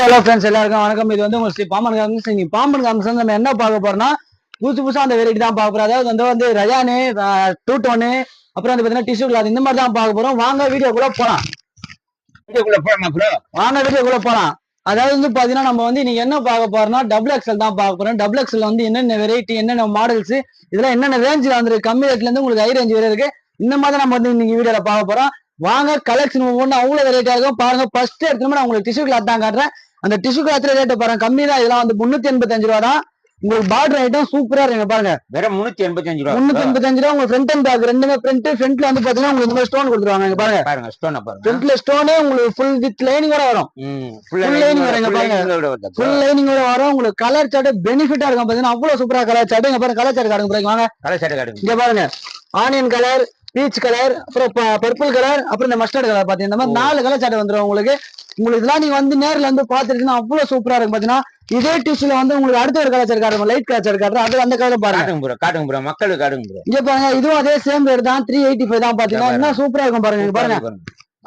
Hello friends எல்லாருக்கும் வணக்கம். இது வந்து உங்களுக்கு பாம்பன் காமிக்ஸ். நீங்க பாம்பன் காமிக்ஸ் நம்ம என்ன பார்க்க போறோம்னா புதுசா அந்த வெரைட்டி தான் பார்க்க போறோம். அதாவது வந்து ரயானு, டூ டோனு, அப்புறம் வந்து பாத்தீங்கன்னா டிஷ்யூ கிளாத் இந்த மாதிரி தான் பார்க்க போறோம். வாங்க வீடியோக்குள்ள போலாம். வாங்க வீடியோக்குள்ள போலாம். அதாவது வந்து பாத்தீங்கன்னா நம்ம வந்து நீங்க என்ன பார்க்க போறோம்னா டபுள் எக்ஸ்எல் தான் பார்க்க போறோம். டபுள் எக்ஸ்எல் வந்து என்னென்ன வெரைட்டி, என்னென்ன மாடல்ஸ், இதெல்லாம் என்னென்ன ரேஞ்சில் வந்து கம்மி ரேட்ல இருந்து உங்களுக்கு ஹை ரேஞ்ச் வரை இருக்கு. இந்த மாதிரி நம்ம வந்து இன்னைக்கு வீடியோல பார்க்க போறோம். வாங்க கலெக்ஷன் ஒவ்வொன்று அவ்வளவு வெரைட்டியா இருக்கும் பாருங்க. ஃபர்ஸ்ட் எடுத்துமே நான் உங்களுக்கு டிஷ்யூ கிளாத் தான் காட்டுறேன். அந்த டிஷ்யூ கிளாத்ல ரேட் பாருங்க கம்மி தான். இதெல்லாம் வந்து 385 ரூபா தான். உங்களுக்கு பார்டர் ஐட்டம் சூப்பரா இருக்கு பாருங்க. வெறும் 385 ரூபா. 385 ரூபா. உங்களுக்கு ஃப்ரண்ட் அண்ட் பேக் ரெண்டுமே ஃப்ரண்ட்ல வந்து பாத்தீங்கன்னா உங்களுக்கு இந்த மாதிரி ஸ்டோன் கொடுத்துருவாங்க. பாருங்க பாருங்க ஸ்டோன் பாருங்க. ஃப்ரண்ட்ல ஸ்டோனே உங்களுக்கு ஃபுல் வித் லைனிங்கோட வரும். ஃபுல் லைனிங் வரும் பாருங்க. ஃபுல் லைனிங்கோட வரும். உங்களுக்கு கலர் சார்ட் பெனிஃபிட்டா இருக்கும் பாத்தீங்கன்னா அவ்வளவு சூப்பரா கலர் சார்ட். இங்க பாருங்க கலர் சார்ட் காட்டுங்க. வாங்க கலர் சார்ட் காட்டுங்க. இங்க பாருங்க ஆனியன் கலர், பீச் கலர், அப்புறம் பர்பிள் கலர், அப்புறம் இந்த மஸ்டர்ட் கலர் பாத்தீங்கன்னா இந்த மாதிரி 4 கலர் சார்ட் வந்துடும் உங்களுக்கு. உங்களுக்கு இதெல்லாம் நீங்க வந்து நேர்ல வந்து பாத்துருக்கீங்கன்னா அவ்வளவு சூப்பரா இருக்கும் பாத்தீங்கன்னா. இதே டிஷ்யூல வந்து உங்களுக்கு அடுத்த ஒரு கலர் சார்ட் காட்டுறோம். லைட் கலர் சார்ட் காட்டுறோம். அது அந்த கலர் பாருங்க. காட்டுங்க ப்ரோ, மக்களுக்கு காட்டுங்க ப்ரோ. இங்க பாருங்க இதுவும் அதே சேம் ரேட் தான். 385 தான் பாத்தீங்கன்னா. என்ன சூப்பரா இருக்கும் பாருங்க.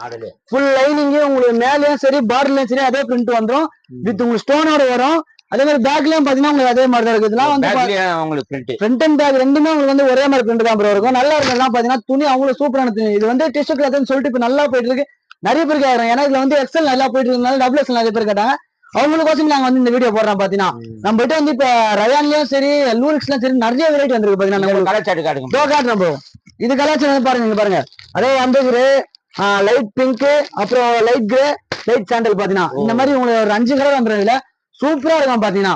பாருங்க ஃபுல் லைனிங் உங்களுக்கு மேலயும் சரி பார்டர்லயும் சரி அதே பிரிண்ட் வந்துடும். வித் உங்களுக்கு ஸ்டோனோட வரும். அதே மாதிரி பேக்லயும் பாத்தீங்கன்னா உங்களுக்கு அதே மாதிரி தான் இருக்கு. இதெல்லாம் வந்து ஃப்ரண்ட் அண்ட் பேக் ரெண்டுமே உங்களுக்கு வந்து ஒரே மாதிரி பிரிண்ட் தான் ப்ரோ இருக்கும். நல்லா இருக்கும் பாத்தீங்கன்னா. துணி அவ்வளவு சூப்பரான துணி. இது வந்து டிஷ்யூ கிளாத்னு சொல்லிட்டு இப்ப நல்லா போயிட்டு இருக்கு. நிறைய பேருக்கு ஆயிரும். ஏன்னா இதுல வந்து எக்ஸல் நல்லா போயிட்டு இருக்கனால டபுள் எக்ஸல் நிறைய பேர் கேட்டாங்க. அவங்களுக்கோசம் நாங்க வந்து இந்த வீடியோ போடுறோம் பாத்தீங்கன்னா. நம்ம கிட்ட வந்து இப்ப ரயான்லயும் சரி லூரிக்ஸ்லயும் சரி நிறைய வெரைட்டி வந்திருக்கு பாத்தீங்கன்னா. கலர் சார்ட் காட்டுங்க. காட்டுறோம் ப்ரோ. இது கலர் சார்ட் பாருங்க. பாருங்க அதே அந்த லைட் பிங்க், அப்புறம் லைட் கிரே, லைட் சாண்டல் பாத்தீங்கன்னா இந்த மாதிரி உங்களுக்கு ஒரு 5 கலர் வந்துடும். இதுல சூப்பரா இருக்கும் பாத்தீங்கன்னா.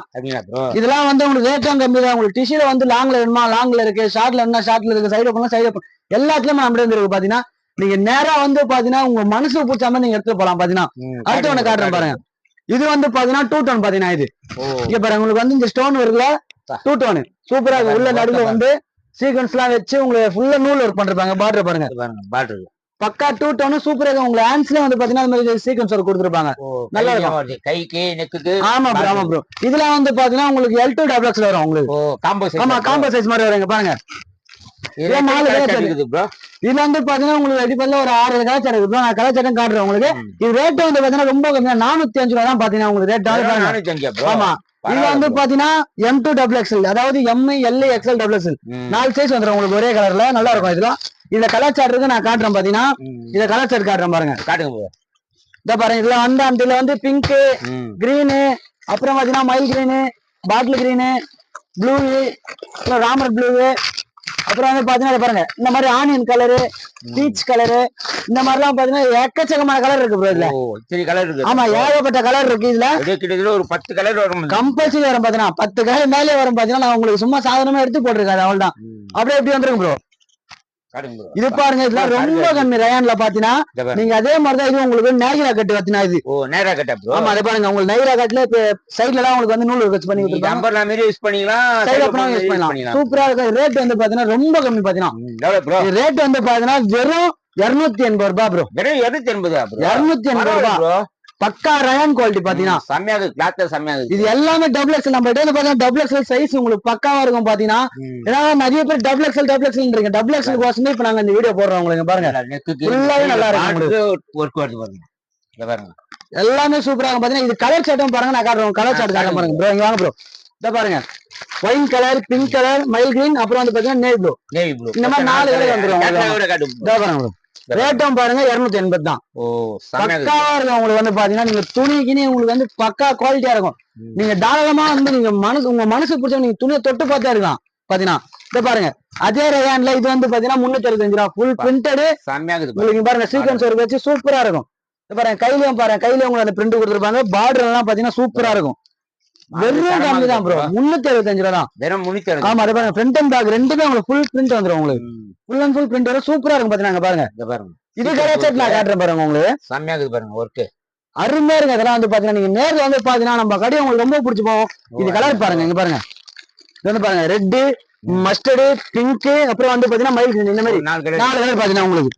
இதெல்லாம் வந்து உங்களுக்கு ரேட்டும் கம்மி தான். உங்களுக்கு டிஷ்யூல வந்து லாங்ல வேணுமா லாங்ல இருக்கு, ஷார்ட்ல வேணுமா ஷார்ட்ல இருக்கு, சைடு பண்ணலாம் சைடு எல்லாத்துலயுமே நம்ம இருக்கு பாத்தீங்கன்னா. நீங்க நேரா வந்து பாத்தீங்கன்னா உங்க மனசுக்கு பிடிச்ச மாதிரி நீங்க எடுத்து போலாம் பாத்தீங்கன்னா. அடுத்த ஒண்ணு காட்டுறேன் பாருங்க. இது வந்து பாத்தீங்கன்னா 2 டோன் பாத்தீங்கன்னா. இது இங்க பாருங்க உங்களுக்கு வந்து இந்த ஸ்டோன் இருக்குல்ல 2 டோன் சூப்பரா இருக்கு. உள்ள நடுவுல வந்து சீக்வன்ஸ் எல்லாம் வச்சு உங்களுக்கு ஃபுல்லா நூல் ஒர்க் பண்றாங்க. பார்டர் பாருங்க. பார்டர் பக்கா 2 டோன் சூப்பரா இருக்கு. உங்களுக்கு ஹேண்ட்ஸ்லயே வந்து பாத்தீங்கன்னா இந்த மாதிரி சீக்வன்ஸ் ஒர்க் கொடுத்துருப்பாங்க. நல்லா இருக்கும். கைக்கு நெக்குக்கு. ஆமா ப்ரோ, ஆமா ப்ரோ. இதுல வந்து பாத்தீங்கன்னா உங்களுக்கு L2 டபுள் எக்ஸ்எல் வரும் உங்களுக்கு. Combo size. ஆமா காம்போ சைஸ் மாதிரி வருங்க பாருங்க. இது 4 கலர் இருக்குது ப்ரோ. இதுல வந்து பாத்தீங்கன்னா உங்களுக்கு அடிப்படையில ஒரு 6 கலர் சார்ட் இருக்கு. நான் கலர் சார்ட்டும் காட்டுறேன் உங்களுக்கு. இது ரேட் வந்து பாத்தீங்கன்னா ரொம்ப கம்மியா 405 ரூபா தான் பாத்தீங்கன்னா உங்களுக்கு ரேட். 405 ப்ரோ. ஆமா இது வந்து பாத்தீங்கன்னா M2 டபுள் எக்ஸ்எல், அதாவது M, L, XL double XL 4 size வந்துடும் உங்களுக்கு ஒரே கலர்ல. நல்லா இருக்கும். இதெல்லாம் இதுல கலர் சார்ட் இருக்கு. நான் காட்டுறேன் பாத்தீங்கன்னா. இத கலர் சார்ட் காட்டுறேன் பாருங்க. காட்டுங்க ப்ரோ. இத பாருங்க. இதுல வந்து இதுல வந்து பிங்க், கிரீனு, அப்புறம் பாத்தீங்கன்னா மைல் கிரீனு, பாட்டில் கிரீனு, ப்ளூ, அப்புறம் ராமர் ப்ளூ, அப்புறம் வந்து பாத்தீங்கன்னா பாருங்க இந்த மாதிரி ஆனியன் கலரு, பீச் கலரு, இந்த மாதிரி எல்லாம் பாத்தீங்கன்னா எக்கச்சக்கமான கலர் இருக்கு ப்ரோ. இதுல சரி கலர் இருக்கு. ஆமா ஏகப்பட்ட கலர் இருக்கு. இதுல கிட்டத்தட்ட ஒரு 10 கலர் வரும். கம்பல்சரி வரும் பாத்தீங்கன்னா. 10 கலர் மேலே வரும் பாத்தீங்கன்னா. நான் உங்களுக்கு சும்மா சாதாரணமா எடுத்து போட்டிருக்காது அவ்வளவுதான். அப்படியே எப்படி வந்துருங்க ப்ரோ. இது பாருங்க இதெல்லாம் ரொம்ப கம்மி. ரயான்ல பாத்தீங்கன்னா நீங்க அதே மாதிரிதான் இது உங்களுக்கு நைரா கட்டு பாத்தீங்கன்னா. இது நேரா கட்டா ப்ரோ. ஆமா அதை பாருங்க. உங்களுக்கு நைரா கட்டுல இப்ப சைடுல எல்லாம் உங்களுக்கு வந்து நூல் வச்சு பண்ணி கொடுத்துருக்காங்க. யூஸ் பண்ணிக்கலாம், சைடுல யூஸ் பண்ணலாம். சூப்பரா இருக்கு. ரேட் வந்து பாத்தீங்கன்னா ரொம்ப கம்மி பாத்தீங்கன்னா. ரேட் வந்து பாத்தீங்கன்னா வெறும் 280 ரூபாய் ப்ரோ. வெறும் 280 280 ரூபாய். பக்கா ரயான் குவாலிட்டி பாத்தீங்கன்னா செம்மையா இருக்கு. கிளாத் செம்மையா இருக்கு. இது எல்லாமே டபுள் எக்ஸ்எல். நம்ம கிட்ட பாத்தீங்கன்னா டபுள் எக்ஸ்எல் சைஸ் உங்களுக்கு பக்காவா இருக்கும் பாத்தீங்கன்னா. ஏன்னா நிறைய பேர் டபுள் எக்ஸ்எல் இருக்கு. டபுள் எக்ஸ்எல் கோசமே இப்ப நாங்க இந்த வீடியோ போடுறோம் உங்களுக்கு. பாருங்க ஃபுல்லாவே நல்லா இருக்கு. எல்லாமே சூப்பரா இருக்கும் பாத்தீங்கன்னா. இது கலர் சார்ட்டும் பாருங்க. நான் காட்டுறோம் கலர் சார்ட் காட்டுறேன் பாருங்க ப்ரோ. இங்க வாங்க ப்ரோ. இத பாருங்க wine colour, pink colour, mile green, அப்புறம் வந்து பாத்தீங்கன்னா நேவி ப்ளூ. இந்த மாதிரி 4 கலர் வந்துரும். இத பாருங்க ப்ரோ. ரேட்டும் பாருங்க 280 தான். பக்காவா இருக்கும் உங்களுக்கு வந்து பாத்தீங்கன்னா. நீங்க துணிக்குன்னு உங்களுக்கு வந்து பக்கா குவாலிட்டியா இருக்கும். நீங்க தாராளமா வந்து நீங்க உங்க மனசு பிடிச்ச நீங்க துணியை தொட்டு பார்த்தா இருக்கலாம் பாத்தீங்கன்னா. இத பாருங்க அதே ரயான்ல இது வந்து பாத்தீங்கன்னா 365 ரூபா. ஃபுல் பிரிண்டட் உங்களுக்கு பாருங்க. சீக்வன்ஸ் ஒர்க் வச்சு சூப்பரா இருக்கும். இத பாருங்க கையிலயும் பாருங்க. கையில உங்களுக்கு அந்த பிரிண்ட் கொடுத்துருப்பாங்க. பார்டர் எல்லாம் பாத்தீங்கன்னா சூப்பரா இருக்கும். வெறும் கம்மி தான் ப்ரோ. 365 ரூபா தான். வெறும் 365. ஆமா அதை பாருங்க. ஃப்ரண்ட் அண்ட் பேக் ரெண்டுமே உங்களுக்கு ஃபுல் பிரிண்ட் வந்துரும். உங்களுக்கு ஃபுல் அண்ட் ஃபுல் பிரிண்ட் வரும். சூப்பரா இருக்கும் பாத்தீங்கன்னா. பாருங்க இது கலர் சார்ட் நான் காட்டுறேன் பாருங்க. உங்களுக்கு செம்மையா இருக்கு பாருங்க. ஒர்க் அருமையா இருக்கு. அதெல்லாம் வந்து பாத்தீங்கன்னா நீங்க நேர்ல வந்து பாத்தீங்கன்னா நம்ம கடை உங்களுக்கு ரொம்ப பிடிச்சி போகும். இது கலர் பாருங்க. இங்க பாருங்க. இது வந்து பாருங்க ரெட், மஸ்டர்டு, பிங்க், அப்புறம் வந்து பாத்தீங்கன்னா மைல் கிரீன். இந்த மாதிரி 4 கலர் பாத்தீங்கன்னா உங்களுக்கு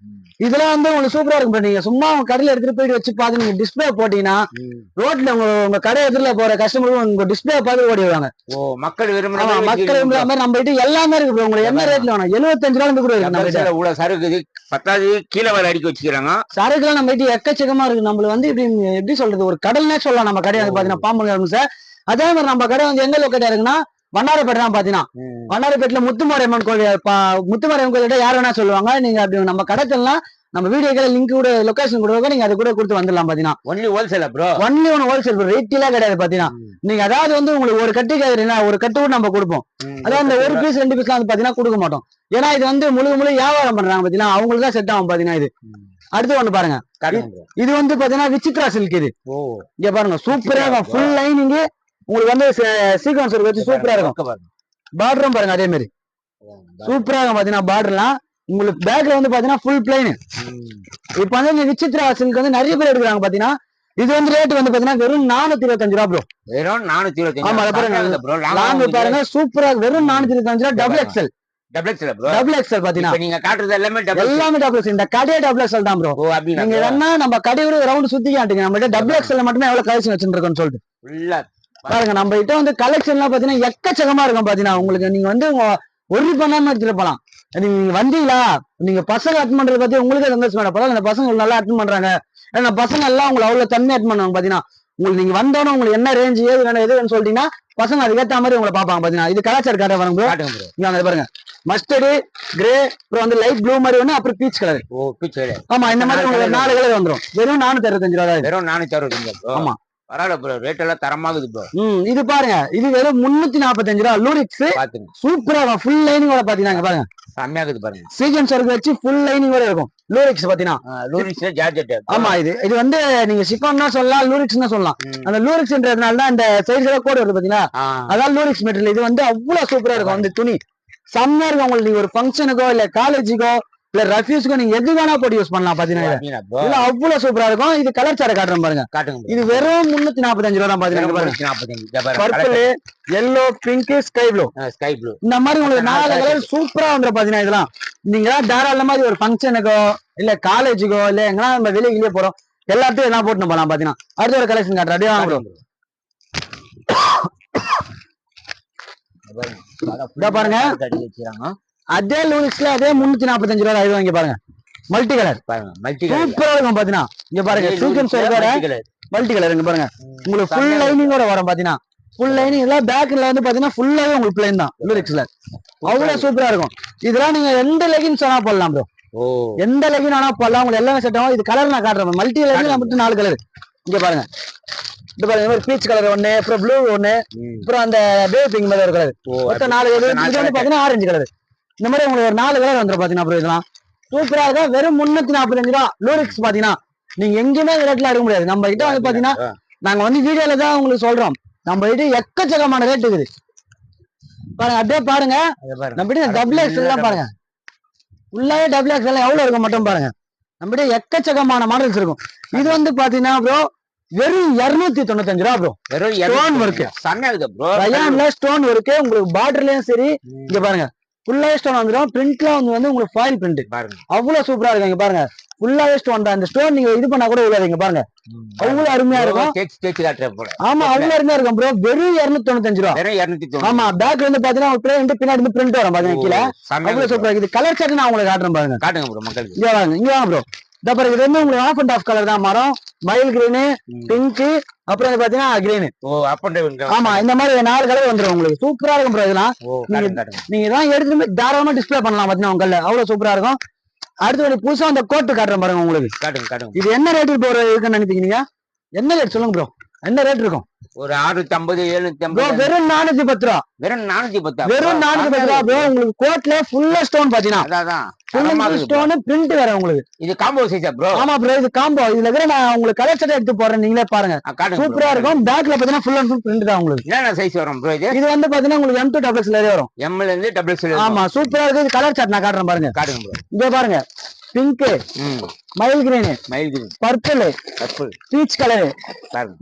இதெல்லாம் வந்து உங்களுக்கு சூப்பரா இருக்கும் bro. நீங்க சும்மா உங்க கடையில எடுத்துட்டு போயிட்டு வச்சு பார்த்து நீங்க டிஸ்பிளே போட்டீங்கன்னா ரோட்ல உங்க கடை எதிரில போற கஸ்டமரும் உங்க டிஸ்பிளே பார்த்து ஓடி வருவாங்க. மக்கள் விரும்புற மக்கள் விரும்புற மாதிரி நம்ம கிட்ட எல்லாமே இருக்கு bro. உங்களுக்கு என்ன ரேட்ல வேணும்? 75 ரூபாய் கூட இருக்கு நம்ம கிட்ட. இவ்வளவு சரக்கு இது பத்தாவது கீழே வர அடிக்க வச்சுக்கிறாங்க. சரக்குலாம் நம்ம கிட்ட எக்கச்சக்கமா இருக்கு. நம்மளுக்கு வந்து எப்படி சொல்றது, ஒரு கடல்னே சொல்லலாம். நம்ம கடை வந்து பாத்தீங்கன்னா பாம்பன் சார். அதே மாதிரி நம்ம கடை வந்து எங்க லொக்கேட்டா இருக்குன்னா வண்ணாரப்பேட்டை தான் பாத்தீங்கன்னா. வண்ணாரப்பேட்டில முத்துமாரியம்மன் கோயில், முத்துமாரியம்மன் கோயில்கிட்ட யார் வேணா சொல்லுவாங்க. நீங்க அப்படி நம்ம கடைக்கெல்லாம் நம்ம வீடியோக்களை லிங்க் கூட லொகேஷன் கொடுக்க நீங்க அது கூட கொடுத்து வந்துடலாம் பாத்தீங்கன்னா. Only wholesale bro. Only one wholesale bro. ரேட்டிலே கிடையாது பாத்தீங்கன்னா. நீங்க அதாவது வந்து உங்களுக்கு ஒரு கட்டு கேக்குறீங்கன்னா ஒரு கட்டு கூட நம்ம கொடுப்போம். அதாவது அந்த ஒரு பீஸ் 2 பீஸ்லாம் வந்து பாத்தீங்கன்னா கொடுக்க மாட்டோம். ஏன்னா இது வந்து முழு வியாபாரம் பண்றாங்க பாத்தீங்கன்னா. அவங்களுக்கு தான் செட் ஆகும் பாத்தீங்கன்னா. இது அடுத்து ஒண்ணு பாருங்க. இது வந்து பாத்தீங்கன்னா விசித்ரா சில்க். இது இங்க பாருங்க சூப்பரா இருக்கும். ஃபுல் லைனிங் உங்களுக்கு வந்து சீக்வன்ஸ் வச்சு சூப்பரா இருக்கும். பார்டரும் பாருங்க அதே மாதிரி சூப்பரா இருக்கும் பாத்தீங்கன்னா. பார்டர்லாம் உங்களுக்கு பேக்ல வந்து பாத்தீங்கன்னா ஃபுல் பிளைன். இப்ப வந்து இந்த விசித்ரா சில்க் வந்து நிறைய பேர் எடுக்கிறாங்க பாத்தீங்கன்னா. இது வந்து ரேட் வந்து பாத்தீங்கன்னா வெறும் 425 ரூபா ப்ரோ. வெறும் 425. ஆமா பாருங்க பாருங்க சூப்பரா வெறும் 425 ரூபா. Double XL. டபுள் எக்ஸ்எல் பாத்தீங்கன்னா நீங்க காட்டுறது எல்லாமே டபுள் எக்ஸ்எல். இந்த கடை டபுள் எக்ஸ்எல் தான் ப்ரோ. நீங்க வேணா நம்ம கடையோட ரவுண்ட் சுத்தி காட்டுங்க. நம்ம டபுள் எக்ஸ்எல் மட்டுமே எவ்வளவு கலெக்ஷன் வச்சிருக்கோம்னு சொல்லிட்டு பாருங்க. நம்ம கிட்ட வந்து கலெக்ஷன் எல்லாம் பாத்தீங்கன்னா எக்கச்சக்கமா இருக்கும் பாத்தீங்கன்னா. உங்களுக்கு நீங்க வந்து ஒர்ரி பண்ணாம எடுத்துட்டு போலாம். நீங்க வந்தீங்களா, நீங்க பசங்க அட்டன் பண்றத பத்தி உங்களுக்கு சந்தோஷம். பரவாயில்ல, அந்த பசங்க நல்லா அட்டன் பண்றாங்க. ஏன்னா பசங்க எல்லாம் உங்களை அவ்வளவு தன்மையா அட்டன் பண்ணுவாங்க பாத்தீங்கன்னா. உங்களுக்கு நீங்க வந்தோன்னு உங்களுக்கு என்ன ரேஞ்ச் ஏது வேணும் எது வேணும்னு சொல்லிட்டீங்கன்னா பசங்க அதுக்கேற்ற மாதிரி உங்களை பாப்பாங்க பாத்தீங்கன்னா. இது கலாச்சார காட்ட பாருங்க பாருங்க. மஸ்டர்டு, கிரே, அப்புறம் வந்து லைட் ப்ளூ மாதிரி ஒண்ணு, அப்புறம் பீச் கலர். ஆமா இந்த மாதிரி உங்களுக்கு 4 கலர் வந்துடும். வெறும் 465 ரூபா. வெறும் 465. ஆமா பரவாயில்ல ப்ரோ. ரேட் எல்லாம் தரமாகுது ப்ரோ. இது பாருங்க. இது வெறும் 345 ரூபா. லூரிக்ஸ் சூப்பரா இருக்கும். ஃபுல் லைனிங்கோட பாத்தீங்கன்னா பாருங்க செம்மையாகுது பாருங்க. சீக்வென்ஸ் ஒர்க் வச்சு ஃபுல் லைனிங்கோட இருக்கும். லூரிக்ஸ் பாத்தீங்கன்னா. லூரிக்ஸ் ஜார்ஜெட். ஆமா இது வந்து நீங்க சிஃபான்னா சொல்லலாம், லூரிக்ஸ்னா சொல்லலாம். அந்த லூரிக்ஸ்ன்றதுனால தான் இந்த சைடுல கோட் வருது பாத்தீங்களா. அதான் லூரிக்ஸ் மெட்டீரியல். இது வந்து அவ்வளவு சூப்பரா இருக்கும். அந்த துணி செம்மையா இருக்கும். உங்களுக்கு நீங்க ஒரு ஃபங்க்ஷனுக்கோ இல்ல காலேஜுக்கோ இல்ல ரெஃப்யூஸ்க்கோ நீங்க எது வேணா போட்டு யூஸ் பண்ணலாம் பாத்தீங்கன்னா. அவ்வளவு சூப்பரா இருக்கும். இது கலர் சார காட்டுறேன் பாருங்க. இது வெறும் 345 ரூபா தான் பாத்தீங்கன்னா. Purple, yellow, pink, sky blue. இந்த மாதிரி உங்களுக்கு 4 கலர் சூப்பரா வந்துடும் பாத்தீங்கன்னா. இதெல்லாம் நீங்க தாராள மாதிரி ஒரு ஃபங்க்ஷனுக்கோ இல்ல காலேஜுக்கோ இல்ல எங்கன்னா நம்ம வெளியே போறோம் எல்லாத்தையும் எல்லாம் போட்டு போலாம் பாத்தீங்கன்னா. அடுத்த ஒரு கலெக்ஷன் காட்டுறேன். அப்படியே பாருங்க. அதே லூரிக்ஸ்ல அதே 345 ரூபா. இது வாங்கி பாருங்க. மல்டி கலர் சூப்பரா இருக்கும் பாத்தீங்கன்னா. இங்க பாருங்க சீக்வென்ஸ் மல்டி கலர். இங்க பாருங்க உங்களுக்கு ஃபுல் லைனிங்கோட வரும் பாத்தீங்கன்னா. ஃபுல் லைனிங் எல்லாம் பேக்ல வந்து பாத்தீங்கன்னா ஃபுல்லாவே உங்களுக்கு பிளைன் தான் லூரிக்ஸ்ல. அவ்வளவு சூப்பரா இருக்கும். இதெல்லாம் நீங்க எந்த லெகின்ஸ் வேணா போடலாம் ப்ரோ. எந்த லெகின் வேணா போடலாம். உங்களுக்கு எல்லாமே செட் ஆகும். இது கலர் நான் காட்டுறேன். மல்டி லெகின் மட்டும் 4 கலர். இங்க பாருங்க. இது பாருங்க பீச் கலர் ஒண்ணு, அப்புறம் ப்ளூ ஒண்ணு, அப்புறம் அந்த பேபி பிங்க் மாதிரி ஒரு கலர். மொத்தம் 4 கலர். இது வந்து பாத்தீங்கன்னா ஆரஞ்சு கலர். இந்த மாதிரி உங்களுக்கு ஒரு 4 கலர் வந்துடும் பாத்தீங்கன்னா. அப்புறம் இதெல்லாம் சூப்பரா இருக்கும். வெறும் 345 ரூபா. லூரிக்ஸ் பாத்தீங்கன்னா நீங்க எங்கேயுமே ரேட்ல எடுக்க முடியாது. நம்ம கிட்ட வந்து பாத்தீங்கன்னா நாங்க வந்து வீடியோல தான் உங்களுக்கு சொல்றோம். நம்ம கிட்ட எக்கச்சக்கமான ரேட் இருக்குது பாருங்க. அப்படியே பாருங்க. நம்ம கிட்ட டபுள் எக்ஸ்எல் எல்லாம் பாருங்க. ஃபுல்லாவே டபுள் எக்ஸ்எல் எவ்வளவு இருக்கும் மட்டும் பாருங்க. நம்ம கிட்ட எக்கச்சக்கமான மாடல்ஸ் இருக்கும். இது வந்து பாத்தீங்கன்னா ப்ரோ வெறும் 295 ரூபா ப்ரோ. வெறும் ஸ்டோன் ஒர்க். செம்மையாகுது ப்ரோ. ரயான்ல ஸ்டோன் ஒர்க். உங்களுக்கு பார்டர்லயும் சரி. இங்க பாருங்க ஃபுல்லாவே ஸ்டோன் வந்துடும். பிரிண்ட்ல வந்து உங்களுக்கு ஃபாயில் பிரிண்ட் பாருங்க. அவ்வளவு சூப்பரா இருக்கும். இங்க பாருங்க ஃபுல்லாவே ஸ்டோன் தான். இந்த ஸ்டோன் நீங்க இது பண்ணா கூட உள்ளாதீங்க பாருங்க. அவ்வளவு அருமையா இருக்கும். ஆமா அவ்வளவு அருமையா இருக்கும் ப்ரோ. வெறும் 295 ரூபா. ஆமா பேக் வந்து பாத்தீங்கன்னா பின்னாடி இருந்து பிரிண்ட் வரும் பாத்தீங்கன்னா கீழே. அவ்வளவு சூப்பரா இருக்குது. கலர் சார்ட் நான் உங்களுக்கு காட்டுறேன் பாருங்க. காட்டுங்க ப்ரோ மக்களுக்கு. இங்க வாங்க ப்ரோ. இந்த பாருங்க இது வந்து உங்களுக்கு ஆஃப் அண்ட் ஆஃப் கலர் தான். மரம் மயில் கிரீனு, பிங்க், அப்புறம் பாத்தீங்கன்னா கிரீனு. ஆமா இந்த மாதிரி 4 கலர் வந்துடும் உங்களுக்கு. சூப்பரா இருக்கும் ப்ரோ. இதெல்லாம் நீங்க இதெல்லாம் எடுத்து தாராளமா டிஸ்பிளே பண்ணலாம் பாத்தீங்கன்னா உங்கள்ல. அவ்வளவு சூப்பரா இருக்கும். அடுத்து புதுசா அந்த கோட்டு காட்டுறேன் பாருங்க உங்களுக்கு. இது என்ன ரேட்டு போற இருக்குன்னு நினைப்பீங்க? என்ன ரேட் சொல்லுங்க ப்ரோ. என்ன ரேட் இருக்கும்? ஒரு 650 750. வெறும் 410 ரூபா. வெறும் 410. வெறும் 410 ரூபா ப்ரோ. உங்களுக்கு கோட்ல ஃபுல்லா ஸ்டோன் பாத்தீங்கன்னா. அதான் ஸ்டோன் பிரிண்ட் வேற உங்களுக்கு. இது காம்போ சைஸா ப்ரோ? ஆமா ப்ரோ இது காம்போ. இதுல இருக்கிற நான் உங்களுக்கு கலர் செட் எடுத்து போறேன். நீங்களே பாருங்க. சூப்பரா இருக்கும். பேக்ல பாத்தீங்கன்னா ஃபுல் அண்ட் ஃபுல் பிரிண்ட் தான் உங்களுக்கு. என்ன சைஸ் வரும் ப்ரோ இது? இது வந்து பாத்தீங்கன்னா உங்களுக்கு M to XXL வரும். M ல இருந்து XXL. ஆமா சூப்பரா இருக்கு. இது கலர் சார்ட் நான் காட்டுறேன் பாருங்க. காட்டுங்க ப்ரோ. இங்க பாருங்க பிங்க், மயில் green, purple, peach colour,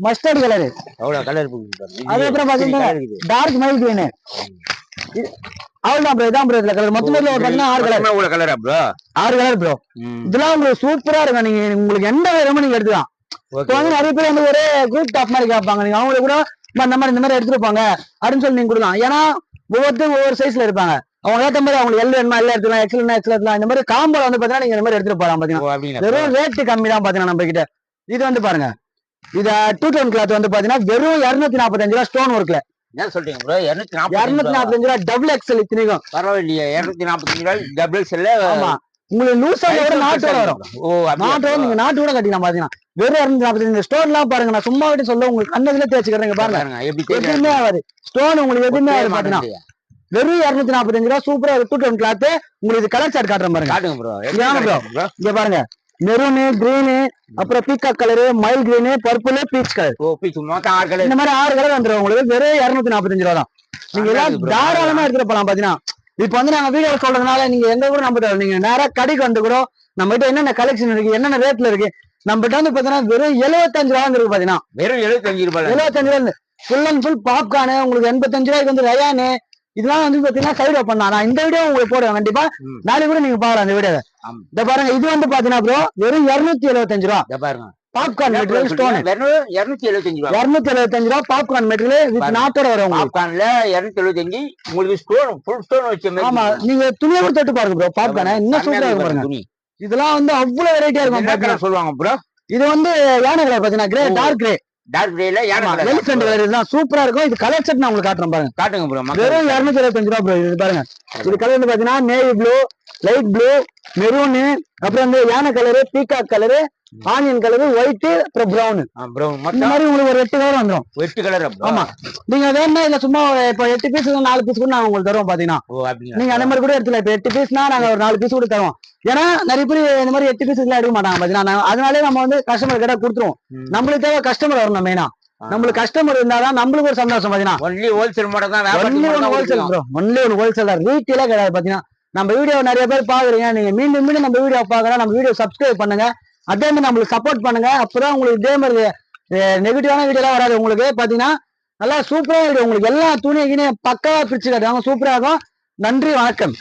mustard colour. அவ்வளவு கலர் இருக்கு. அதுக்கப்புறம் பாத்தீங்கன்னா டார்க் மயில் கிரீன், அவ்வளவுதான் ப்ரோ. இதான் ப்ரோ இதுல கலர் மொத்தமே பாத்தீங்கன்னா 6 கலர். கலரா ப்ரோ? 6 colour bro. இதெல்லாம் உங்களுக்கு சூப்பரா இருக்கும். நீங்க உங்களுக்கு எந்த வேணுமோ நீங்க எடுத்துக்கலாம். இப்போ வந்து நிறைய பேர் வந்து ஒரே குரூப் டாப் மாதிரி கேட்பாங்க. நீங்க அவங்களுக்கு கூட இந்த மாதிரி எடுத்துட்டு போங்க அப்படின்னு சொல்லி நீங்க கொடுக்கலாம். ஏன்னா ஒவ்வொருத்தரும் ஒவ்வொரு சைஸ்ல இருப்பாங்க. அவங்க ஏற்ற மாதிரி அவங்களுக்கு எல் வேணுமா எல்லாம் எடுத்துக்கலாம், எக்ஸ்எல் எடுத்துக்கலாம். இந்த மாதிரி காம்போல வந்து பாத்தீங்கன்னா நீங்க இந்த மாதிரி எடுத்துட்டு போலாம். பாத்தீங்கன்னா வெறும் ரேட்டு கம்மி தான் பாத்தீங்கன்னா நம்ம கிட்ட. இது வந்து பாருங்க, இத 2 டோன் கிளாத் வந்து பாத்தீங்கன்னா வெறும் 245 ரூபா ஸ்டோன் ஒர்க்ல. என்ன சொல்றீங்க ப்ரோ? 245 ரூபா டபுள் எக்ஸ்எல் இத்தனைக்கும். பரவாயில்லையே, 245 ரூபாய் டபுள் எக்ஸ்எல். ஆமா, உங்களுக்கு லூஸா கூட நாட்டோட வரும். நாட்டோட நீங்க நாட்டு கூட கட்டிக்கலாம். பாத்தீங்கன்னா வெறும் 245. ஸ்டோன் எல்லாம் பாருங்க, நான் சும்மா கிட்ட சொல்ல உங்களுக்கு கண்ணதுல தேய்ச்சிக்கிறேங்க பாருங்க. எதுவுமே ஆகாது ஸ்டோன், உங்களுக்கு எதுவுமே ஆகாது. பாத்தீங்கன்னா வெறும் 245 ரூபா சூப்பரா 2 டோன் கிளாத். உங்களுக்கு கலர் சார்ட் காட்டுறேன் பாருங்க. காட்டுங்க ப்ரோ. இங்க பாருங்க, மெரூனு, கிரீனு, அப்புறம் பீகாக் கலரு, மயில் கிரீனு, பர்பிள், பீச் கலர். மொத்தம் 6 கலர். இந்த மாதிரி 6 கலர் வந்துடும் உங்களுக்கு. வெறும் 245 ரூபா தான். நீங்க எல்லாம் தாராளமா எடுத்துட்டு போலாம். பாத்தீங்கன்னா இப்ப வந்து நாங்க வீடியோ சொல்றதுனால நீங்க எங்க கூட நம்ப தேவை. நீங்க நேரா கடைக்கு வந்து கூட நம்ம கிட்ட என்னென்ன கலெக்ஷன் இருக்கு, என்னென்ன ரேட்ல இருக்கு நம்ம கிட்ட வந்து பாத்தீங்கன்னா வெறும் 75 ரூபா இருக்கு. பாத்தீங்கன்னா வெறும் 75 ரூபாய். 75 ரூபா இருந்து ஃபுல் அண்ட் ஃபுல் பாப்கார்னு உங்களுக்கு 85 ரூபாய்க்கு வந்து ரயானு இதெல்லாம் வந்து பாத்தீங்கன்னா சைடு பண்ணா. நான் இந்த வீடியோ உங்களுக்கு போடுவேன் கண்டிப்பா. நாளைக்கு கூட நீங்க பாருங்க அந்த வீடியோ. இத பாருங்க, இது வந்து பாத்தீங்கன்னா ப்ரோ வெறும் 275 ரூபா. பாருங்க, பாப்கார்ன் மெட்டீரியல் ஸ்டோன். வெறும் 275 ரூபாய். 275 ரூபா பாப்கார்ன் மெட்டீரியல் வித் நாட்டோட வரும். பாப்கார்ன்ல 275 உங்களுக்கு ஸ்டோன், ஃபுல் ஸ்டோன் வச்ச மாதிரி. ஆமா, நீங்க துணியை கூட தொட்டு பாருங்க ப்ரோ. பாப்கார்ன் இன்னும் சூப்பரா இருக்கு பாருங்க. இதெல்லாம் வந்து அவ்வளவு வெரைட்டியா இருக்கும். பாத்தீங்கன்னா சொல்லுவாங்க ப்ரோ. இது வந்து யானை கலர் பாத்தீங்கன்னா கிரே, டார்க் கிரே. டார்க் கிரேல யானை கலர், எலிஃபென்ட் கலர். இதெல்லாம் சூப்பரா இருக்கும். இது கலர் செட் நான் உங்களுக்கு காட்டுறேன் பாருங்க. காட்டுங்க ப்ரோ. வெறும் 275 ரூபா ப்ரோ. இது பாருங்க, இது கலர் வந்து பாத்தீங்கன்னா navy blue, light blue, maroon, அப்புறம் வந்து யானை colour, peacock colour, onion colour, white, அப்புறம் பிரவுன். இந்த மாதிரி உங்களுக்கு ஒரு 8 கலர் வந்துடும். 8 கலர். ஆமா, நீங்க வேணா இல்ல சும்மா இப்ப 8 பீஸ் 4 பீஸ் கூட நாங்க உங்களுக்கு தருவோம். பாத்தீங்கன்னா நீங்க அந்த மாதிரி கூட எடுத்துல. இப்ப 8 பீஸ்னா நாங்க ஒரு 4 பீஸ் கூட தருவோம். ஏன்னா நிறைய பேர் இந்த மாதிரி 8 பீஸ் எல்லாம் எடுக்க மாட்டாங்க. பாத்தீங்கன்னா அதனாலே நம்ம வந்து கஸ்டமர் கிட்ட கொடுத்துருவோம். நம்மளுக்கு தேவை கஸ்டமர் வரணும் மெயினா. நம்மளுக்கு கஸ்டமர் இருந்தாதான் நம்மளுக்கு ஒரு சந்தோஷம். பாத்தீங்கன்னா ஒன்லி ஹோல்சேல் மட்டும் தான். ஹோல்சேல் ப்ரோ, ஒன்லி ஒரு ஹோல்சேல் தான். ரீட்டெயிலே கிடையாது. பாத்தீங்கன்னா நம்ம வீடியோ நிறைய பேர் பாக்குறீங்க. நீங்க மீண்டும் மீண்டும் நம்ம வீடியோ பாக்குறோம். நம்ம வீடியோ சப்ஸ்கிரைப் பண்ணுங்க. அதே மாதிரி நம்மளுக்கு சப்போர்ட் பண்ணுங்க. அப்பதான் உங்களுக்கு இதே மாதிரி நெகட்டிவான வீடியோ எல்லாம் வராது. உங்களுக்கு பாத்தீங்கன்னா நல்லா சூப்பரா வீடியோ. உங்களுக்கு எல்லா துணியும் பக்காவா பிரிச்சு காட்டுவாங்க. சூப்பரா இருக்கும். நன்றி, வணக்கம்.